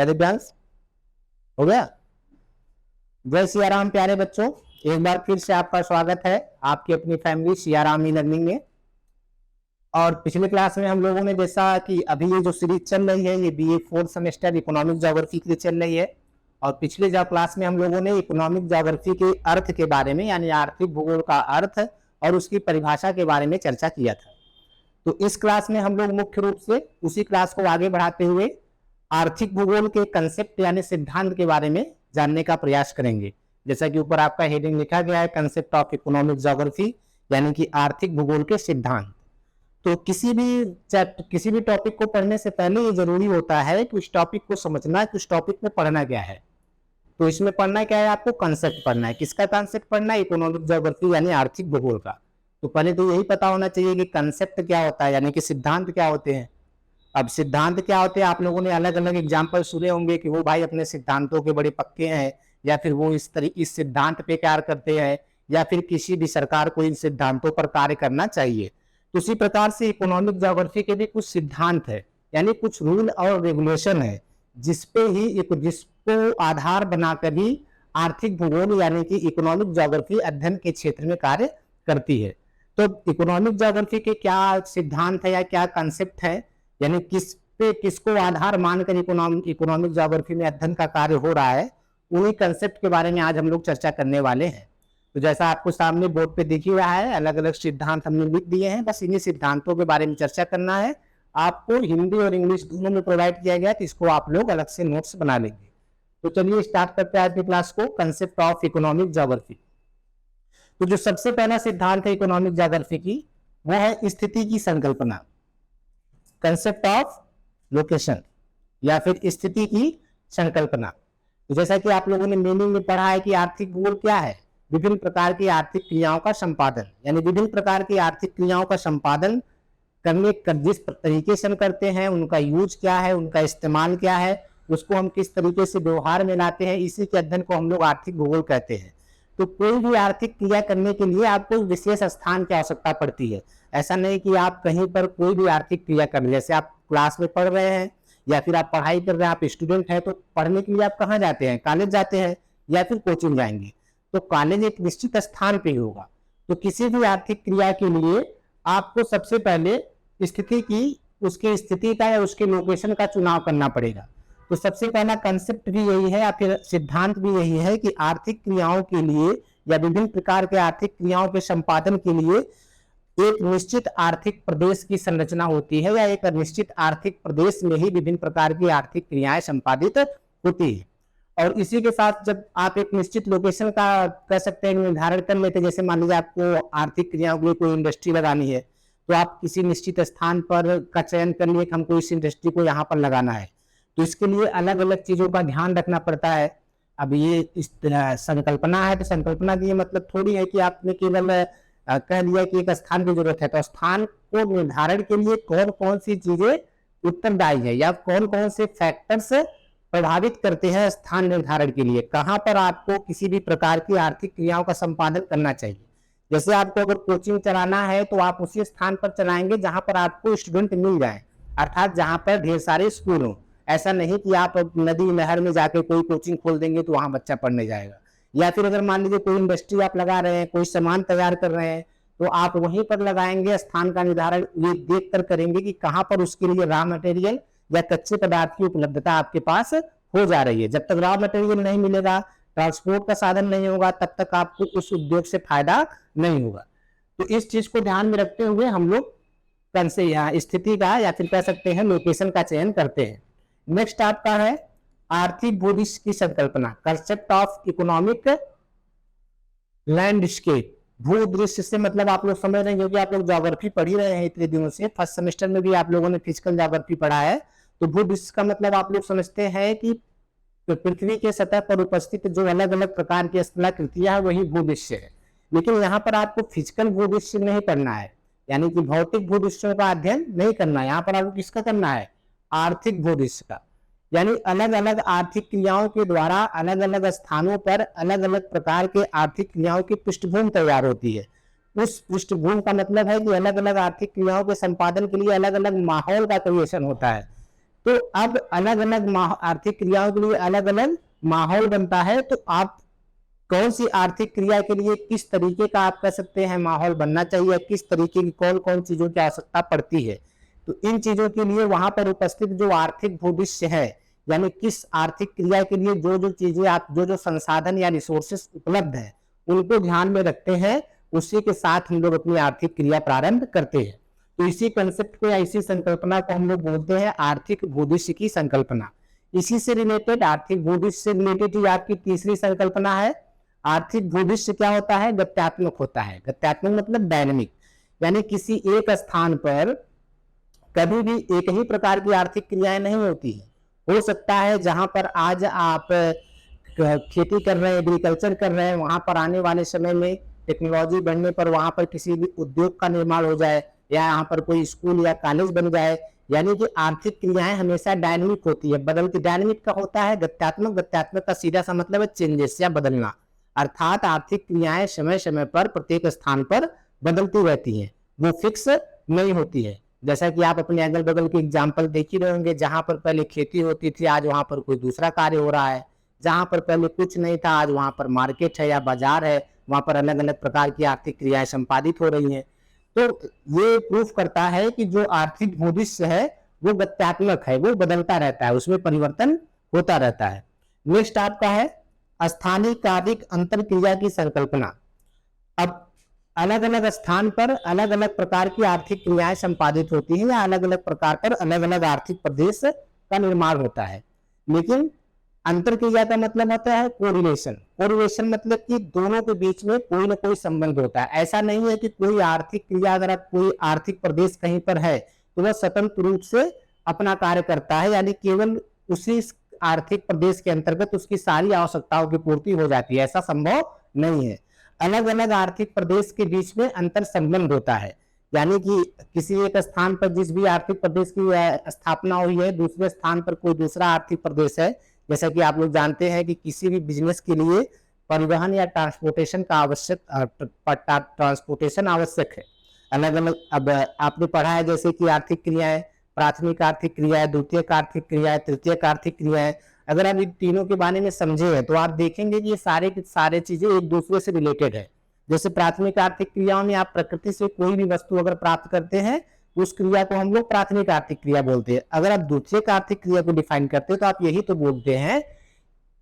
क्या दिव्यांश हो गया? जय सियाराम प्यारे बच्चों, एक बार फिर से आपका स्वागत है आपकी अपनी फैमिली सियाराम ई लर्निंग में। और पिछले क्लास में हम लोगों ने जैसा कि अभी ये जो सीरीज चल रही है ये BA 4th semester economic geography के लिए चल रही है। और पिछले जो क्लास में हम लोगों ने इकोनॉमिक ज्योग्राफी के अर्थ के बारे में यानी आर्थिक भूगोल का अर्थ और उसकी परिभाषा के बारे में चर्चा किया था। तो इस क्लास में हम लोग मुख्य रूप से उसी क्लास को आगे बढ़ाते हुए आर्थिक भूगोल के कंसेप्ट यानी सिद्धांत के बारे में जानने का प्रयास करेंगे। जैसा कि ऊपर आपका हेडिंग लिखा गया है, कंसेप्ट ऑफ इकोनॉमिक ज्योग्राफी यानी कि आर्थिक भूगोल के सिद्धांत। तो किसी भी टॉपिक को पढ़ने से पहले ये जरूरी होता है कि उस टॉपिक को समझना कि उस टॉपिक में पढ़ना क्या है। तो इसमें पढ़ना क्या है, आपको कंसेप्ट पढ़ना है। किसका कंसेप्ट पढ़ना है? इकोनॉमिक ज्योग्राफी यानी आर्थिक भूगोल का। तो पहले तो यही पता होना चाहिए कि कंसेप्ट क्या होता है यानी कि सिद्धांत क्या होते हैं। अब सिद्धांत क्या होते हैं, आप लोगों ने अलग अलग एग्जाम्पल सुने होंगे कि वो भाई अपने सिद्धांतों के बड़े पक्के हैं, या फिर वो इस सिद्धांत पे कार्य करते हैं, या फिर किसी भी सरकार को इन सिद्धांतों पर कार्य करना चाहिए। तो उसी प्रकार से इकोनॉमिक ज्योग्राफी के भी कुछ सिद्धांत है यानी कुछ रूल और रेगुलेशन है जिसको आधार बनाकर ही आर्थिक भूगोल यानी कि इकोनॉमिक ज्योग्राफी अध्ययन के क्षेत्र में कार्य करती है। तो इकोनॉमिक ज्योग्राफी के क्या सिद्धांत है या क्या कंसेप्ट है, यानी किसको आधार मानकर इकोनॉमिक ज्योग्राफी में अध्ययन का कार्य हो रहा है, उन्हीं कंसेप्ट के बारे में आज हम लोग चर्चा करने वाले हैं। तो जैसा आपको सामने बोर्ड पे दिख ही रहा है, अलग अलग सिद्धांत हमने लिख दिए हैं, बस इन्हीं सिद्धांतों के बारे में चर्चा करना है। आपको हिंदी और इंग्लिश दोनों में प्रोवाइड किया गया, तो इसको आप लोग अलग से नोट्स बना लेंगे। तो चलिए स्टार्ट करते हैं आज की क्लास को, कंसेप्ट ऑफ इकोनॉमिक ज्योग्राफी। तो जो सबसे पहला सिद्धांत है इकोनॉमिक ज्योग्राफी की, वो है स्थिति की संकल्पना, कंसेप्ट ऑफ लोकेशन या फिर स्थिति की संकल्पना। तो जैसा कि आप लोगों ने मीनिंग में पढ़ा है कि आर्थिक भूगोल क्या है, विभिन्न प्रकार की आर्थिक क्रियाओं का संपादन, यानी विभिन्न प्रकार की आर्थिक क्रियाओं का संपादन करने जिस तरीके से हम करते हैं, उनका यूज क्या है, उनका इस्तेमाल क्या है, उसको हम किस तरीके से व्यवहार में लाते हैं, इसी के अध्ययन को हम लोग आर्थिक भूगोल कहते हैं। तो कोई भी आर्थिक क्रिया करने के लिए आपको विशेष स्थान की आवश्यकता पड़ती है। ऐसा नहीं कि आप कहीं पर कोई भी आर्थिक क्रिया कर, जैसे आप क्लास में पढ़ रहे हैं या फिर आप पढ़ाई कर रहे हैं, आप स्टूडेंट हैं, तो पढ़ने के लिए आप कहाँ जाते हैं? कॉलेज जाते हैं या फिर कोचिंग जाएंगे। तो कॉलेज एक निश्चित स्थान पे होगा। तो किसी भी आर्थिक क्रिया के लिए आपको सबसे पहले उसकी स्थिति का या उसके लोकेशन का चुनाव करना पड़ेगा। तो सबसे पहला कंसेप्ट भी यही है या फिर सिद्धांत भी यही है कि आर्थिक क्रियाओं के लिए या विभिन्न प्रकार के आर्थिक क्रियाओं के संपादन के लिए एक निश्चित आर्थिक प्रदेश की संरचना होती है, या एक निश्चित आर्थिक प्रदेश में ही विभिन्न प्रकार की आर्थिक क्रियाएं संपादित होती है। और इसी के साथ जब आप एक निश्चित लोकेशन का कह सकते हैं निर्धारण कर लेते हैं, जैसे मान लीजिए आपको आर्थिक क्रियाओं के लिए कोई इंडस्ट्री लगानी है, तो आप किसी निश्चित स्थान पर का चयन कर लिए कि हमको इस इंडस्ट्री को यहाँ पर लगाना है। तो इसके लिए अलग अलग चीजों का ध्यान रखना पड़ता है। अब ये इस संकल्पना है, तो संकल्पना की मतलब थोड़ी है कि आपने केवल कह दिया कि एक स्थान की जरूरत है। तो स्थान को निर्धारण के लिए कौन कौन सी चीजें उत्तरदायी है या कौन कौन से फैक्टर्स प्रभावित करते हैं स्थान निर्धारण के लिए, कहां पर आपको किसी भी प्रकार की आर्थिक क्रियाओं का संपादन करना चाहिए। जैसे आपको अगर कोचिंग चलाना है तो आप उसी स्थान पर चलाएंगे जहां पर आपको स्टूडेंट मिल जाए, अर्थात जहां पर ढेर सारे स्कूल हो। ऐसा नहीं कि आप नदी नहर में जाके कोई कोचिंग खोल देंगे तो वहां बच्चा पढ़ने जाएगा। या फिर अगर मान लीजिए कोई इंडस्ट्री आप लगा रहे हैं, कोई सामान तैयार कर रहे हैं, तो आप वहीं पर लगाएंगे। स्थान का निर्धारण ये देख कर करेंगे कि कहां पर उसके लिए रॉ मटेरियल या कच्चे पदार्थ की उपलब्धता आपके पास हो जा रही है। जब तक रॉ मटेरियल नहीं मिलेगा, ट्रांसपोर्ट का साधन नहीं होगा, तब तक आपको उस उद्योग से फायदा नहीं होगा। तो इस चीज को ध्यान में रखते हुए हम लोग से यहाँ स्थिति का या फिर कह सकते हैं लोकेशन का चयन करते हैं। नेक्स्ट आपका है आर्थिक भूदृश्य की संकल्पना, कंसेप्ट ऑफ इकोनॉमिक लैंडस्केप। भूदृश्य से मतलब आप लोग समझ रहे हैं, क्योंकि आप लोग ज्योग्राफी पढ़ ही रहे हैं इतने दिनों से, फर्स्ट सेमेस्टर में भी आप लोगों ने फिजिकल ज्योग्राफी पढ़ा है। तो भूदृश्य का मतलब आप लोग समझते हैं कि पृथ्वी के सतह पर उपस्थित जो अलग अलग प्रकार की स्थलाकृतियां है वही भूदृश्य है। लेकिन यहाँ पर आपको फिजिकल भूदृश्य नहीं पढ़ना है, यानी कि भौतिक भूदृश्यों का अध्ययन नहीं करना है। यहाँ पर आपको किसका करना है? आर्थिक भूदृश्य का। यानी अलग अलग आर्थिक क्रियाओं के द्वारा अलग अलग स्थानों पर अलग अलग प्रकार के आर्थिक क्रियाओं की पृष्ठभूमि तैयार होती है। उस पृष्ठभूमि का मतलब है कि अलग अलग आर्थिक क्रियाओं के संपादन के लिए अलग अलग माहौल का क्रिएशन होता है। तो अब अलग अलग आर्थिक क्रियाओं के लिए अलग अलग माहौल बनता है। तो आप कौन सी आर्थिक क्रिया के लिए किस तरीके का आप कह सकते हैं माहौल बनना चाहिए, किस तरीके की कौन कौन चीजों की आवश्यकता पड़ती है, तो इन चीजों के लिए वहां पर उपस्थित जो आर्थिक भूदृश्य है, यानी किस आर्थिक क्रिया के लिए जो जो चीजें आप जो संसाधन या रिसोर्सेस उपलब्ध है उनको ध्यान में रखते हैं, उसी के साथ हम लोग अपनी आर्थिक क्रिया प्रारंभ करते हैं। तो इसी कंसेप्ट को या इसी संकल्पना को हम लोग बोलते हैं आर्थिक भूदृश्य की संकल्पना। इसी से रिलेटेड, आर्थिक भूदृश्य से रिलेटेड ही आपकी तीसरी संकल्पना है। आर्थिक भूदृश्य क्या होता है? गत्यात्मक होता है। गत्यात्मक मतलब डायनेमिक, यानी किसी एक स्थान पर कभी भी एक ही प्रकार की आर्थिक क्रियाएं नहीं होती है। हो सकता है जहां पर आज आप खेती कर रहे हैं, एग्रीकल्चर कर रहे हैं, वहां पर आने वाले समय में टेक्नोलॉजी बढ़ने पर वहां पर किसी भी उद्योग का निर्माण हो जाए, या यहाँ पर कोई स्कूल या कॉलेज बन जाए। यानी कि आर्थिक क्रियाएं हमेशा डायनेमिक होती है, बदलती। डायनेमिक का होता है गत्यात्मक। गत्यात्मक का सीधा सा मतलब है चेंजेस या बदलना, अर्थात आर्थिक क्रियाएं समय समय पर प्रत्येक स्थान पर बदलती रहती हैं, वो फिक्स नहीं होती है। जैसा कि आप अपने अगल बगल के एग्जाम्पल देख ही रहे होंगे, जहां पर पहले खेती होती थी आज वहां पर कोई दूसरा कार्य हो रहा है, जहां पर पहले कुछ नहीं था आज वहां पर मार्केट है या बाजार है, वहां पर अलग अलग प्रकार की आर्थिक क्रियाएं संपादित हो रही हैं। तो ये प्रूफ करता है कि जो आर्थिक भविष्य है वो गत्यात्मक है, वो बदलता रहता है, उसमें परिवर्तन होता रहता है। नेक्स्ट आपका है स्थानिक कार्य अंतर क्रिया की संकल्पना। अब अलग अलग स्थान पर अलग अलग प्रकार की आर्थिक क्रियाएं संपादित होती हैं, या अलग अलग प्रकार पर अलग अलग आर्थिक प्रदेश का निर्माण होता है। लेकिन अंतर क्रिया का मतलब होता है कोरिलेशन। कोरिलेशन मतलब कि दोनों के बीच में कोई ना कोई संबंध होता है। ऐसा नहीं है कि कोई आर्थिक क्रिया, अगर आप कोई आर्थिक प्रदेश कहीं पर है तो वह स्वतंत्र रूप से अपना कार्य करता है, यानी केवल उसी आर्थिक प्रदेश के अंतर्गत उसकी सारी आवश्यकताओं की पूर्ति हो जाती है, ऐसा संभव नहीं है। अलग अलग आर्थिक प्रदेश के बीच में अंतर संबंध होता है, यानी कि किसी एक स्थान पर जिस भी आर्थिक प्रदेश की स्थापना हुई है, दूसरे स्थान पर कोई दूसरा आर्थिक प्रदेश है। जैसा कि आप लोग जानते हैं कि किसी भी बिजनेस के लिए परिवहन या ट्रांसपोर्टेशन का ट्रांसपोर्टेशन आवश्यक है। अलग अलग, अब आपने पढ़ा है जैसे कि आर्थिक क्रियाएं, प्राथमिक आर्थिक क्रिया, द्वितीयक आर्थिक क्रिया, तृतीयक आर्थिक क्रियाएं। अगर आप इन तीनों के बारे में समझे हैं तो आप देखेंगे कि ये सारे के सारे चीजें एक दूसरे से रिलेटेड है। जैसे प्राथमिक आर्थिक क्रियाओं में आप प्रकृति से कोई भी वस्तु अगर प्राप्त करते हैं, उस क्रिया को हम लोग प्राथमिक आर्थिक क्रिया बोलते हैं। अगर आप द्वितीयक आर्थिक क्रिया को डिफाइन करते हैं तो आप यही तो बोलते हैं,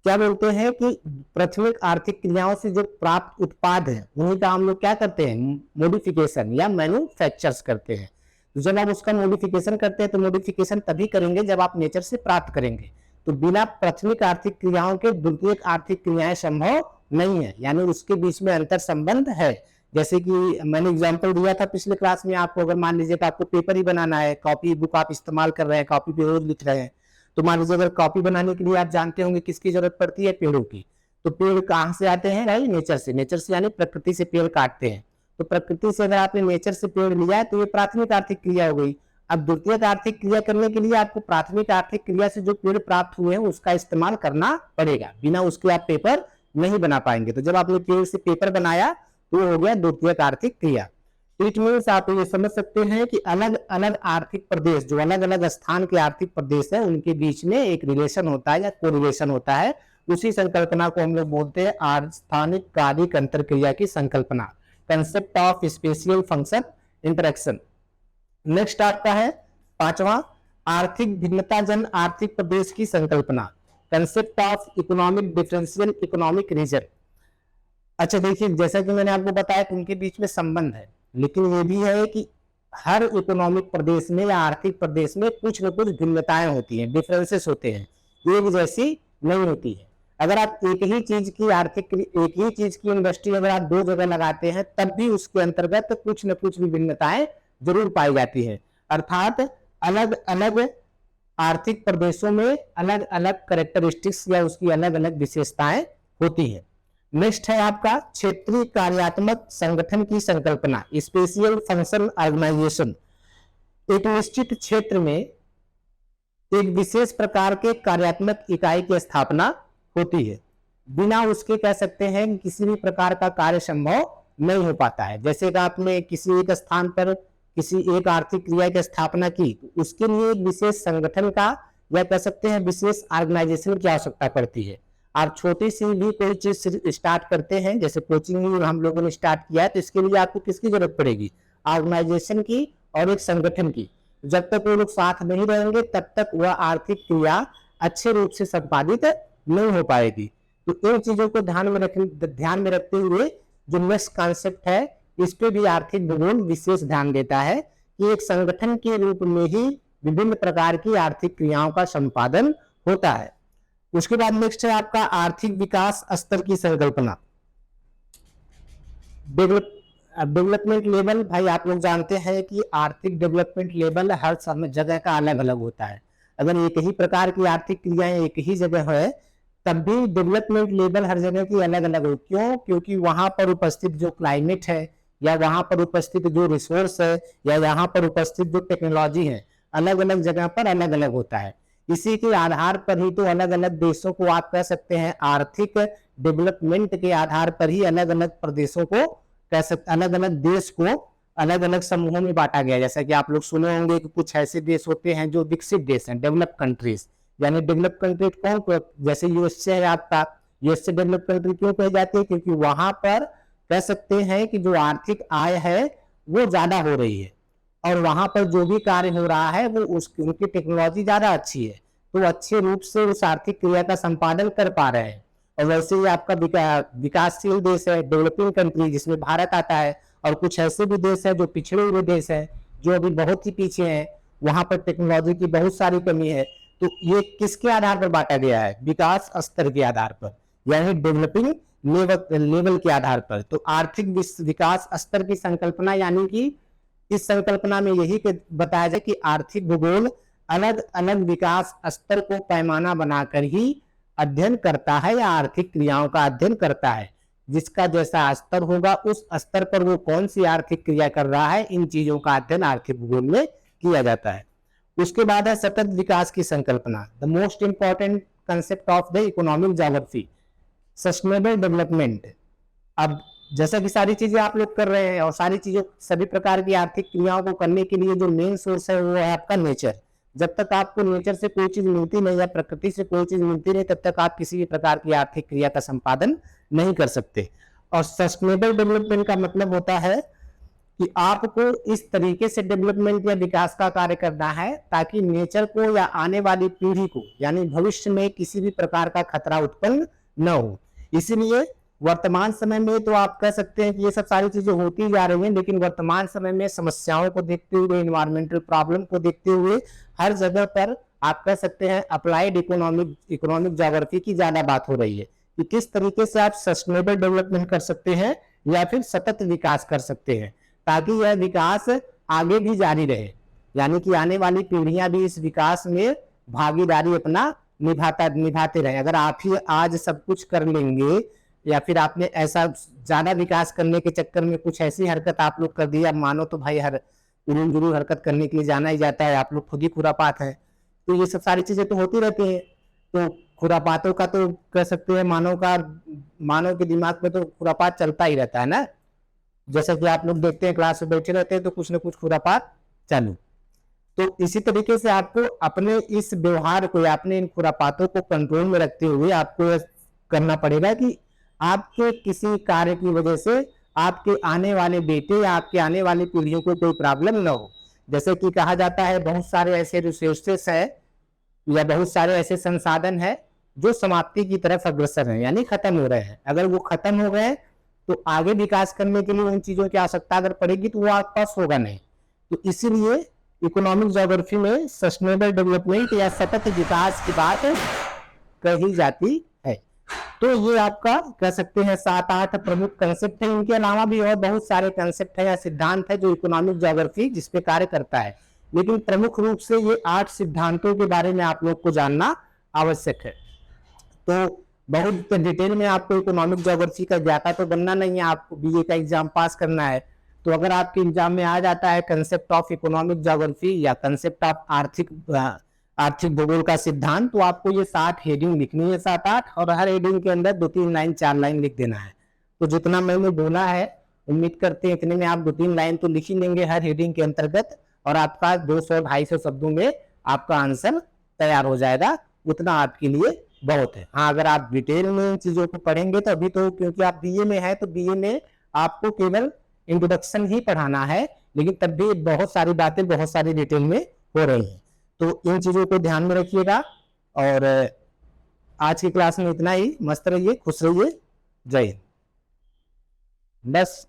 क्या बोलते हैं कि प्राथमिक आर्थिक क्रियाओं से जो प्राप्त उत्पाद है उन्हीं का हम लोग क्या करते हैं, मॉडिफिकेशन या मैन्युफैक्चर्स करते हैं। तो जब आप उसका मॉडिफिकेशन करते हैं तो मॉडिफिकेशन तभी करेंगे जब आप नेचर से प्राप्त करेंगे। तो बिना प्राथमिक आर्थिक क्रियाओं के द्वितीयक आर्थिक क्रियाएं संभव नहीं है, यानी उसके बीच में अंतर संबंध है। जैसे कि मैंने एग्जांपल दिया था पिछले क्लास में आपको, अगर मान लीजिए आपको पेपर ही बनाना है, कॉपी बुक आप इस्तेमाल कर रहे हैं, कॉपी पे रोज लिख रहे हैं, तो मान लीजिए अगर कॉपी बनाने के लिए आप जानते होंगे किसकी जरूरत पड़ती है, पेड़ों की। तो पेड़ कहाँ से आते हैं भाई? नेचर से। नेचर से यानी प्रकृति से पेड़ काटते हैं। तो प्रकृति से अगर आपने नेचर से पेड़ लिया है तो ये प्राथमिक आर्थिक क्रिया हो गई। अब द्वितीयक आर्थिक क्रिया करने के लिए आपको प्राथमिक आर्थिक क्रिया से जो पेड़ प्राप्त हुए हैं उसका इस्तेमाल करना पड़ेगा, बिना उसके आप पेपर नहीं बना पाएंगे। तो जब आपने पेड़ से पेपर बनाया तो हो गया द्वितीयक आर्थिक क्रिया। इट मीन्स आप ये समझ सकते हैं कि अलग अलग आर्थिक प्रदेश, जो अलग अलग स्थान के आर्थिक प्रदेश है, उनके बीच में एक रिलेशन होता है या कोरिलेशन होता है। उसी संकल्पना को हम लोग बोलते हैं स्थानिक कार्य अंतर क्रिया की संकल्पना, concept of spatial function interaction. Next आपका है पांचवा, आर्थिक भिन्नता जन आर्थिक प्रदेश की संकल्पना, concept of economic differential economic region. अच्छा देखिए, जैसा कि मैंने आपको बताया कि उनके बीच में संबंध है, लेकिन ये भी है कि हर इकोनॉमिक प्रदेश में या आर्थिक प्रदेश में कुछ न कुछ भिन्नताएं होती हैं, डिफरेंसेस होते हैं, एक जैसी नहीं होती है। अगर आप एक ही चीज की इंडस्ट्री अगर आप दो जगह लगाते हैं तब भी उसके अंतर्गत कुछ न कुछ भी भिन्नताएं जरूर पाई जाती है। अर्थात अलग अलग आर्थिक प्रदेशों में अलग अलग कैरेक्टरिस्टिक्स या उसकी अलग अलग विशेषताएं होती है। नेक्स्ट है आपका क्षेत्रीय कार्यात्मक संगठन की संकल्पना, स्पेशियल फंक्शन ऑर्गेनाइजेशन। एक निश्चित क्षेत्र में एक विशेष प्रकार के कार्यात्मक इकाई की स्थापना होती है, बिना उसके कह सकते हैं कि किसी भी प्रकार का कार्य संभव नहीं हो पाता है। जैसे कि आपने किसी एक स्थान पर किसी एक आर्थिक क्रिया की स्थापना की, तो उसके लिए एक विशेष संगठन का या कह सकते हैं विशेष ऑर्गेनाइजेशन की आवश्यकता पड़ती है। आप छोटी सी भी कोई चीज स्टार्ट करते हैं, जैसे कोचिंग हम लोगों ने स्टार्ट किया है, तो इसके लिए आपको किसकी जरूरत पड़ेगी? ऑर्गेनाइजेशन की और एक संगठन की। जब तक वो लोग साथ नहीं रहेंगे तब तक वह आर्थिक क्रिया अच्छे रूप से संपादित नहीं हो पाएगी। तो इन चीजों को ध्यान में रखते हुए जो नेक्स्ट कॉन्सेप्ट है, इस पे भी आर्थिक भूगोल विशेष ध्यान देता है कि एक संगठन के रूप में ही विभिन्न प्रकार की आर्थिक क्रियाओं का संपादन होता है। उसके बाद नेक्स्ट है आपका आर्थिक विकास स्तर की संकल्पना। डेवलपमेंट लेवल, भाई आप लोग जानते हैं कि आर्थिक डेवलपमेंट लेवल हर समय जगह का अलग अलग होता है। अगर एक ही प्रकार की आर्थिक क्रियाएं एक ही जगह है, तब भी डेवलपमेंट लेवल हर जगह की अलग अलग हो। क्यों? क्योंकि वहां पर उपस्थित जो क्लाइमेट है, या वहां पर उपस्थित जो रिसोर्स है, या यहाँ पर उपस्थित जो टेक्नोलॉजी है, अलग अलग जगह पर अलग अलग होता है। इसी के आधार पर ही तो अलग अलग देशों को आप कह सकते हैं आर्थिक डेवलपमेंट के आधार पर ही अलग अलग प्रदेशों को कह सकते, अलग अलग देश को अलग अलग समूहों में बांटा गया। जैसा कि आप लोग सुने होंगे कि कुछ ऐसे देश होते हैं जो विकसित देश हैं, डेवलप कंट्रीज। यानी डेवलप कंट्री कौन? जैसे यूएसए है आपका, यूएसए डेवलप कंट्री क्यों कही जाती है? क्योंकि वहां पर कह सकते हैं कि जो आर्थिक आय है वो ज्यादा हो रही है, और वहां पर जो भी कार्य हो रहा है वो उनकी टेक्नोलॉजी ज्यादा अच्छी है, तो अच्छे रूप से उस आर्थिक क्रिया का संपादन कर पा रहे हैं। और वैसे ही आपका विकासशील देश है, डेवलपिंग कंट्री, जिसमें भारत आता है, और कुछ ऐसे भी देश है जो पिछड़े हुए देश है, जो अभी बहुत ही पीछे हैं, वहां पर टेक्नोलॉजी की बहुत सारी कमी है। तो ये किसके आधार पर बांटा गया है? विकास स्तर के आधार पर, यानी डेवलपिंग लेवल के आधार पर। तो आर्थिक विकास स्तर की संकल्पना, यानी कि इस संकल्पना में यही बताया जाए कि आर्थिक भूगोल अलग अलग विकास स्तर को पैमाना बनाकर ही अध्ययन करता है, या आर्थिक क्रियाओं का अध्ययन करता है। जिसका जैसा स्तर होगा उस स्तर पर वो कौन सी आर्थिक क्रिया कर रहा है, इन चीजों का अध्ययन आर्थिक भूगोल में किया जाता है। उसके बाद है सतत विकास की संकल्पना, the most important concept of the economic geography, sustainable development. अब जैसा कि सारी चीजें आप लोग कर रहे हैं, और सारी चीजों सभी प्रकार की आर्थिक क्रियाओं को करने के लिए जो मेन सोर्स है वो है आपका नेचर। जब तक आपको नेचर से कोई चीज मिलती नहीं, या प्रकृति से कोई चीज मिलती नहीं, तब तक आप किसी भी प्रकार की आर्थिक क्रिया का संपादन नहीं कर सकते। और सस्टेनेबल डेवलपमेंट का मतलब होता है कि आपको इस तरीके से डेवलपमेंट या विकास का कार्य करना है ताकि नेचर को या आने वाली पीढ़ी को, यानी भविष्य में किसी भी प्रकार का खतरा उत्पन्न न हो। इसीलिए वर्तमान समय में तो आप कह सकते हैं कि ये सब सारी चीजें होती जा रही हैं, लेकिन वर्तमान समय में समस्याओं को देखते हुए, इन्वायरमेंटल प्रॉब्लम को देखते हुए, हर जगह पर आप कह सकते हैं अप्लाइड इकोनॉमिक ज्योग्राफी की ज्यादा बात हो रही है कि किस तरीके से आप सस्टेनेबल डेवलपमेंट कर सकते हैं या फिर सतत विकास कर सकते हैं, ताकि यह विकास आगे भी जारी रहे, यानी कि आने वाली पीढ़ियां भी इस विकास में भागीदारी अपना निभाते रहे। अगर आप ही आज सब कुछ कर लेंगे, या फिर आपने ऐसा ज्यादा विकास करने के चक्कर में कुछ ऐसी हरकत आप लोग कर दिया, मानो तो भाई हर उड़ूम हरकत करने के लिए जाना ही जाता है, आप लोग खुद ही खुरापात है, तो ये सब सारी चीजें तो होती रहती है। तो खुरापातों का तो कह सकते हैं मानव के दिमाग में तो खुरापात चलता ही रहता है ना। जैसा कि आप लोग देखते हैं क्लास में बैठे रहते हैं तो कुछ न कुछ खुरापात चालू। तो इसी तरीके से आपको अपने इस व्यवहार को या अपने इन खुरापातों को कंट्रोल में रखते हुए आपको करना पड़ेगा कि आपके किसी कार्य की वजह से आपके आने वाले बेटे या आपके आने वाली पीढ़ियों को कोई प्रॉब्लम न हो। जैसे कि कहा जाता है बहुत सारे ऐसे रिसोर्सेस है या बहुत सारे ऐसे संसाधन है जो समाप्ति की तरफ अग्रसर है, यानी खत्म हो रहे हैं। अगर वो खत्म हो गए तो आगे विकास करने के लिए उन चीजों की आवश्यकता अगर पड़ेगी तो वो आपके पास होगा नहीं। तो इसीलिए इकोनॉमिक ज्योग्राफी में सस्टेनेबल डेवलपमेंट या सतत विकास की बात कही जाती है। तो ये आपका कह सकते हैं 7-8 प्रमुख कंसेप्ट है। इनके अलावा भी और बहुत सारे कंसेप्ट है या सिद्धांत है जो इकोनॉमिक ज्योग्राफी जिसपे कार्य करता है, लेकिन प्रमुख रूप से ये 8 सिद्धांतों के बारे में आप लोग को जानना आवश्यक है। तो बहुत डिटेल में आपको इकोनॉमिक ज्योग्राफी का ज्ञाता तो बनना नहीं है, आपको बीए का एग्जाम पास करना है। तो अगर आपके एग्जाम में आ जाता है कंसेप्ट ऑफ इकोनॉमिक ज्योग्राफी या कंसेप्ट ऑफ आर्थिक भूगोल का सिद्धांत, तो आपको ये 7 हेडिंग लिखनी है, 7-8, और हर हेडिंग के अंदर 2-3 लाइन 4 लाइन लिख देना है। तो जितना मैंने बोला है उम्मीद करते हैं इतने में आप 2-3 लाइन तो लिख ही लेंगे हर हेडिंग के अंतर्गत, और आपका 200-250 शब्दों में आपका आंसर तैयार हो जाएगा। उतना आपके लिए बहुत है। हाँ, अगर आप डिटेल में इन चीजों को पढ़ेंगे तो अभी तो क्योंकि आप बीए में है तो बीए में आपको केवल इंट्रोडक्शन ही पढ़ाना है, लेकिन तब भी बहुत सारी बातें बहुत सारी डिटेल में हो रही हैं। तो इन चीजों को ध्यान में रखिएगा। और आज की क्लास में इतना ही। मस्त रहिए, खुश रहिए। जय हिंद। बस